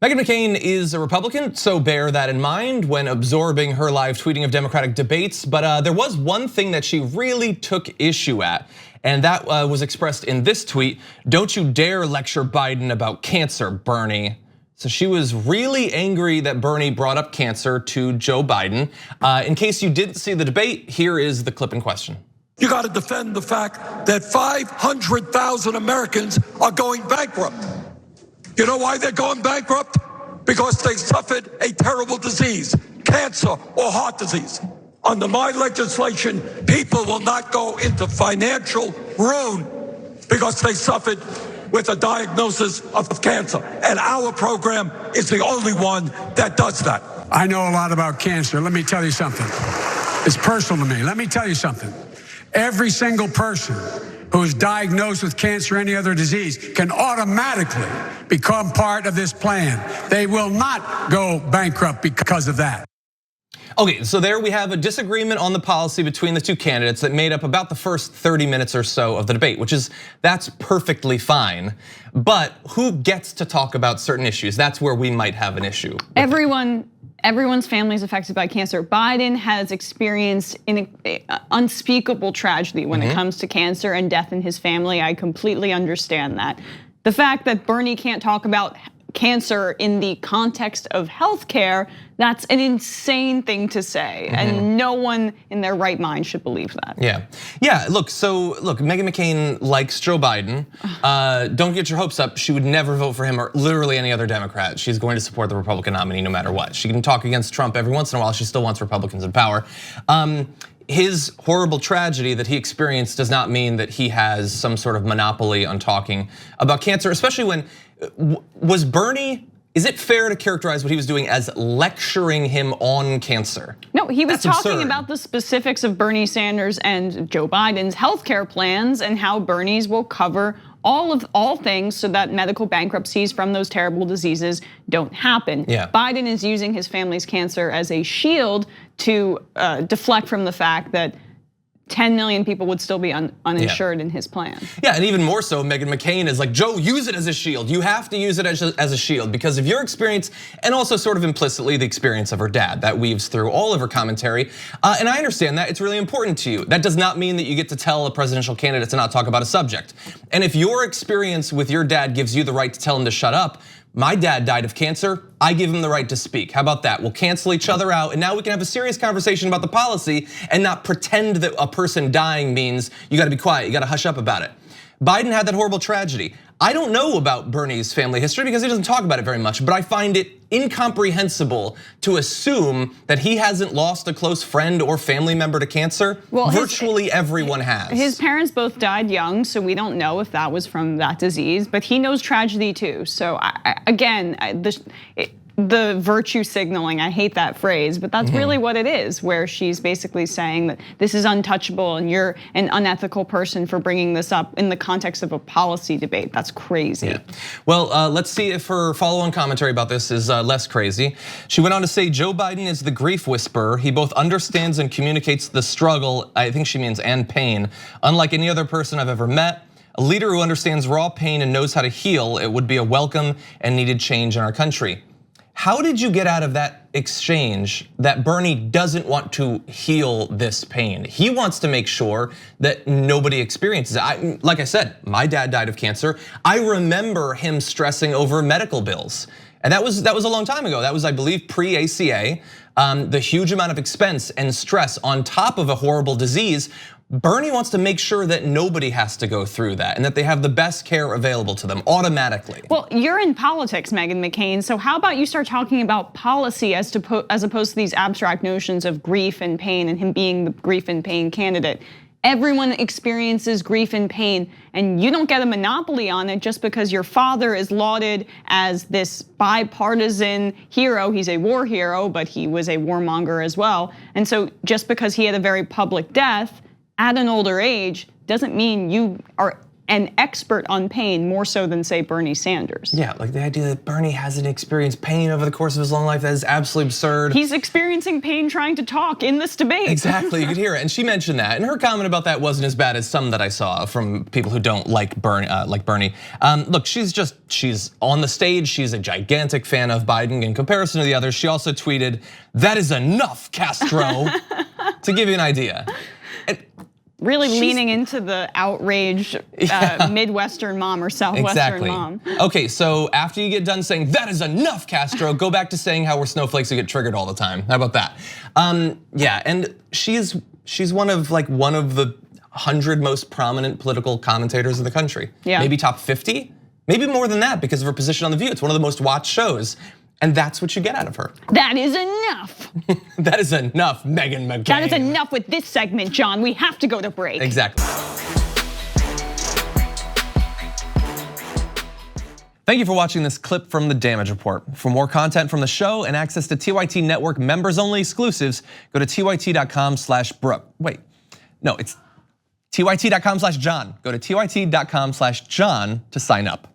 Meghan McCain is a Republican, so bear that in mind when absorbing her live tweeting of Democratic debates. But there was one thing that she really took issue at, and that was expressed in this tweet. "Don't you dare lecture Biden about cancer, Bernie." So she was really angry that Bernie brought up cancer to Joe Biden. In case you didn't see the debate, here is the clip in question. You got to defend the fact that 500,000 Americans are going bankrupt. You know why they're going bankrupt? Because they suffered a terrible disease, cancer or heart disease. Under my legislation, people will not go into financial ruin because they suffered with a diagnosis of cancer. And our program is the only one that does that. I know a lot about cancer. Let me tell you something. It's personal to me. Let me tell you something. Every single person who is diagnosed with cancer or any other disease can automatically become part of this plan. They will not go bankrupt because of that. Okay, so there we have a disagreement on the policy between the two candidates that made up about the first 30 minutes or so of the debate, that's perfectly fine. But who gets to talk about certain issues? That's where we might have an issue. Everyone's family is affected by cancer. Biden has experienced an unspeakable tragedy when it comes to cancer and death in his family. I completely understand that. The fact that Bernie can't talk about cancer in the context of healthcare, that's an insane thing to say. And no one in their right mind should believe that. Yeah, look, Meghan McCain likes Joe Biden. Don't get your hopes up. She would never vote for him or literally any other Democrat. She's going to support the Republican nominee no matter what. She can talk against Trump every once in a while. She still wants Republicans in power. His horrible tragedy that he experienced does not mean that he has some sort of monopoly on talking about cancer, especially when, was Bernie, is it fair to characterize what he was doing as lecturing him on cancer? No, he was That's talking absurd. about the specifics of Bernie Sanders and Joe Biden's healthcare plans and how Bernie's will cover all things so that medical bankruptcies from those terrible diseases don't happen. Biden is using his family's cancer as a shield to deflect from the fact that 10 million people would still be uninsured in his plan. Yeah, and even more so, Meghan McCain is like, Joe, use it as a shield. You have to use it as a shield because of your experience and also sort of implicitly the experience of her dad that weaves through all of her commentary. And I understand that, it's really important to you. That does not mean that you get to tell a presidential candidate to not talk about a subject. And if your experience with your dad gives you the right to tell him to shut up, my dad died of cancer, I give him the right to speak. How about that? We'll cancel each other out and now we can have a serious conversation about the policy and not pretend that a person dying means you gotta be quiet, you gotta hush up about it. Biden had that horrible tragedy. I don't know about Bernie's family history because he doesn't talk about it very much, but I find it incomprehensible to assume that he hasn't lost a close friend or family member to cancer. Well, virtually everyone has. His parents both died young, so we don't know if that was from that disease, but he knows tragedy too. So the virtue signaling, I hate that phrase, but that's really what it is, where she's basically saying that this is untouchable and you're an unethical person for bringing this up in the context of a policy debate. That's crazy. Well, let's see if her follow-on commentary about this is less crazy. She went on to say, Joe Biden is the grief whisperer. He both understands and communicates the struggle, I think she means, and pain, unlike any other person I've ever met. A leader who understands raw pain and knows how to heal, it would be a welcome and needed change in our country. How did you get out of that exchange that Bernie doesn't want to heal this pain? He wants to make sure that nobody experiences it. Like I said, my dad died of cancer. I remember him stressing over medical bills. And that was a long time ago. That was, I believe, pre-ACA. The huge amount of expense and stress on top of a horrible disease. Bernie wants to make sure that nobody has to go through that and that they have the best care available to them automatically. Well, you're in politics, Meghan McCain, so how about you start talking about policy as opposed to these abstract notions of grief and pain and him being the grief and pain candidate. Everyone experiences grief and pain, and you don't get a monopoly on it just because your father is lauded as this bipartisan hero. He's a war hero, but he was a warmonger as well. And so just because he had a very public death at an older age doesn't mean you are an expert on pain more so than, say, Bernie Sanders. Yeah, like the idea that Bernie hasn't experienced pain over the course of his long life, that is absolutely absurd. He's experiencing pain trying to talk in this debate. Exactly, you could hear it. And she mentioned that. And her comment about that wasn't as bad as some that I saw from people who don't like Bernie. Look, she's on the stage. She's a gigantic fan of Biden in comparison to the others. She also tweeted, "That is enough, Castro," to give you an idea. Really leaning into the outraged Midwestern mom or Southwestern mom. Okay, so after you get done saying, "That is enough, Castro," go back to saying how we're snowflakes who get triggered all the time. How about that? Yeah, and she's one of the 100 most prominent political commentators in the country. Yeah. Maybe top 50, maybe more than that because of her position on The View. It's one of the most watched shows. And that's what you get out of her. That is enough. That is enough, Meghan McCain. That is enough with this segment, John. We have to go to break. Exactly. Thank you for watching this clip from The Damage Report. For more content from the show and access to TYT Network members-only exclusives, go to tyt.com/Brooke. Wait, no, it's tyt.com/John. Go to tyt.com/John to sign up.